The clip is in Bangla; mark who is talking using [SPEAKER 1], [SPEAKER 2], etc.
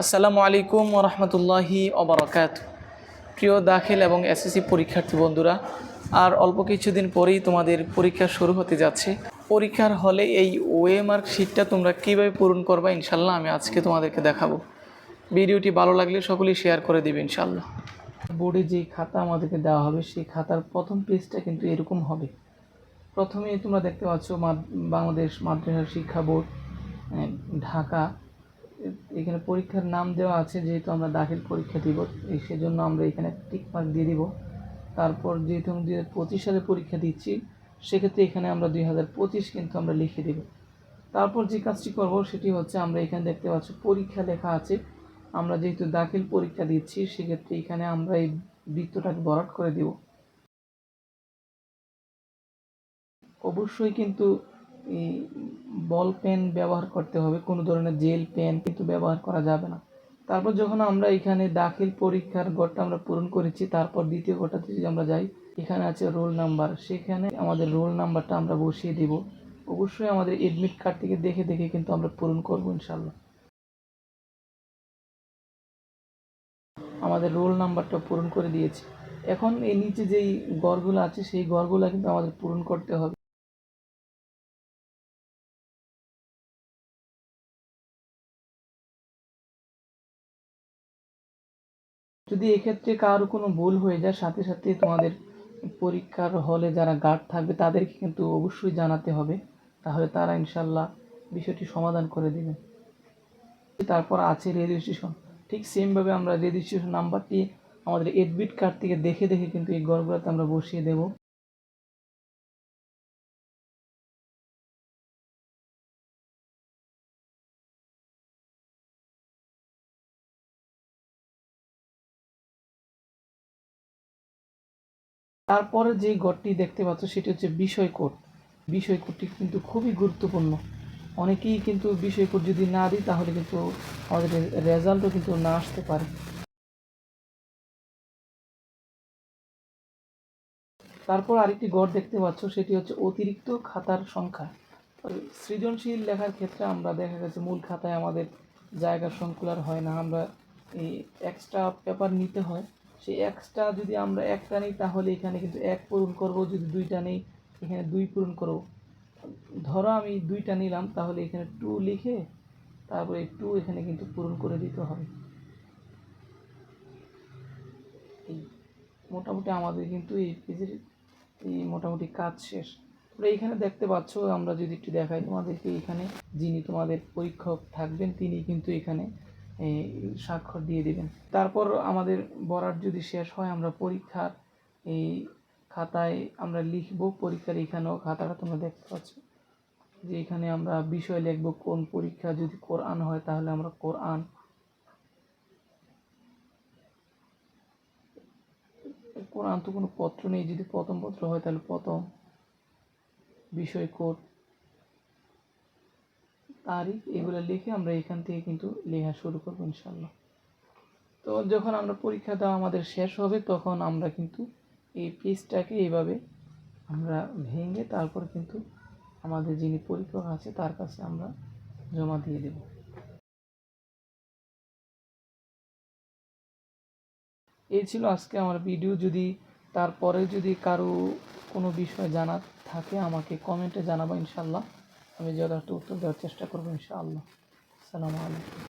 [SPEAKER 1] আসসালামু আলাইকুম ওরহমতুল্লাহি ওবরাকাতুহু। প্রিয় দাখিল এবং এসএসসি পরীক্ষার্থী বন্ধুরা, আর অল্প কিছুদিন পরেই তোমাদের পরীক্ষা শুরু হতে যাচ্ছে। পরীক্ষার হলে এই ওএমআর শিটটা তোমরা কীভাবে পূরণ করবা ইনশাল্লাহ আমি আজকে তোমাদেরকে দেখাবো। ভিডিওটি ভালো লাগলে সকলেই শেয়ার করে দিবে ইনশাল্লাহ। বোর্ডে যেই খাতা আমাদেরকে দেওয়া হবে সেই খাতার প্রথম পেজটা কিন্তু এরকম হবে। প্রথমেই তোমরা দেখতে পাচ্ছ বাংলাদেশ মাদ্রাসা শিক্ষা বোর্ড, ঢাকা। এখানে পরীক্ষার নাম দেওয়া আছে, যেহেতু আমরা দাখিল পরীক্ষা দিব সেজন্য আমরা এখানে টিক মার্ক দিয়ে দিব। তারপর যেহেতু আমি 2025 সালে পরীক্ষা দিচ্ছি সেক্ষেত্রে এখানে আমরা 2025 কিন্তু আমরা লিখে দেব। তারপর যে কাজটি করব সেটি হচ্ছে, আমরা এখানে দেখতে পাচ্ছ পরীক্ষা লেখা আছে। আমরা যেহেতু দাখিল পরীক্ষা দিচ্ছি সেক্ষেত্রে এখানে আমরা এই বৃত্তটাকে ভরাট করে দেব। অবশ্যই কিন্তু এই বল পেন ব্যবহার করতে হবে, কোনো ধরনের জেল পেন কিন্তু ব্যবহার করা যাবে না। তারপর যখন আমরা এখানে দাখিল পরীক্ষার ঘরটা আমরা পূরণ করেছি, তারপর দ্বিতীয় ঘরটাতে যদি আমরা যাই, এখানে আছে রোল নাম্বার। সেখানে আমাদের রোল নাম্বারটা আমরা বসিয়ে দেব। অবশ্যই আমাদের এডমিট কার্ড থেকে দেখে দেখে কিন্তু আমরা পূরণ করব ইনশাল্লাহ। আমাদের রোল নাম্বারটা পূরণ করে দিয়েছি। এখন এই নিচে যেই ঘরগুলো আছে সেই ঘরগুলো কিন্তু আমাদের পূরণ করতে হবে। যদি এক্ষেত্রে কারো কোনো ভুল হয়ে যায়, সাথে সাথে তোমাদের পরীক্ষার হলে যারা গার্ড থাকবে তাদেরকে কিন্তু অবশ্যই জানাতে হবে, তাহলে তারা ইনশাল্লাহ বিষয়টি সমাধান করে দেবে। তারপর আছে রেজিস্ট্রেশন। ঠিক সেমভাবে আমরা রেজিস্ট্রেশন নাম্বারটি আমাদের এডমিট কার্ড থেকে দেখে দেখে কিন্তু এই ঘরগুলোতে আমরা বসিয়ে দেব। তারপরে যে ঘরটি দেখতে পাচ্ছ সেটি হচ্ছে বিষয় কোড। বিষয় কোডটি কিন্তু খুবই গুরুত্বপূর্ণ। অনেকেই কিন্তু বিষয় কোড যদি না দিই তাহলে কিন্তু আমাদের রেজাল্টও কিন্তু না আসতে পারে। তারপর আরেকটি গড় দেখতে পাচ্ছ, সেটি হচ্ছে অতিরিক্ত খাতার সংখ্যা। সৃজনশীল লেখার ক্ষেত্রে আমরা দেখা গেছে মূল খাতায় আমাদের জায়গা সংকুলার হয় না, আমরা এই এক্সট্রা পেপার নিতে হয়। সেই এক্সট্রা যদি আমরা একটা নিই তাহলে এখানে কিন্তু এক পূরণ করব, যদি দুইটা নেই এখানে দুই পূরণ করব। ধরো আমি দুইটা নিলাম, তাহলে এখানে 2 লিখে তারপরে 2 এখানে কিন্তু পূরণ করে দিতে হবে। এই মোটামুটি আমাদের কিন্তু এই পেজের এই মোটামুটি কাজ শেষ। তোমরা এখানে দেখতে পাচ্ছ, আমরা যদি একটু দেখাই তোমাদেরকে, এখানে যিনি তোমাদের পরীক্ষক থাকবেন তিনি কিন্তু এখানে স্বাক্ষর দিয়ে দেবেন। তারপর আমাদের বরাত যদি শেষ হয়, আমরা পরীক্ষার এই খাতায় আমরা লিখব। পরীক্ষার এখানেও খাতাটা তোমরা দেখতে পাচ্ছ যে এখানে আমরা বিষয় লিখব। কোন পরীক্ষা, যদি কোরআন হয় তাহলে আমরা কোরআন, কোরআন তো কোনো পত্র নেই, যদি প্রথম পত্র হয় তাহলে প্রথম, বিষয় কোড, তারিখ, এগুলো লিখে আমরা এখান থেকে কিন্তু লেখা শুরু করবো ইনশাল্লাহ। তো যখন আমরা পরীক্ষা দেওয়া আমাদের শেষ হবে তখন আমরা কিন্তু এই পেজটাকে এইভাবে আমরা ভেঙে তারপর কিন্তু আমাদের যিনি পরীক্ষক আছে তার কাছে আমরা জমা দিয়ে দেব। এই ছিল আজকে আমার ভিডিও। যদি তারপরে যদি কারো কোনো বিষয় জানার থাকে আমাকে কমেন্টে জানাবো ইনশাল্লাহ, আমি যথার্থ উত্তর দেওয়ার চেষ্টা করবো ইনশাআল্লাহ। আসসালামু আলাইকুম।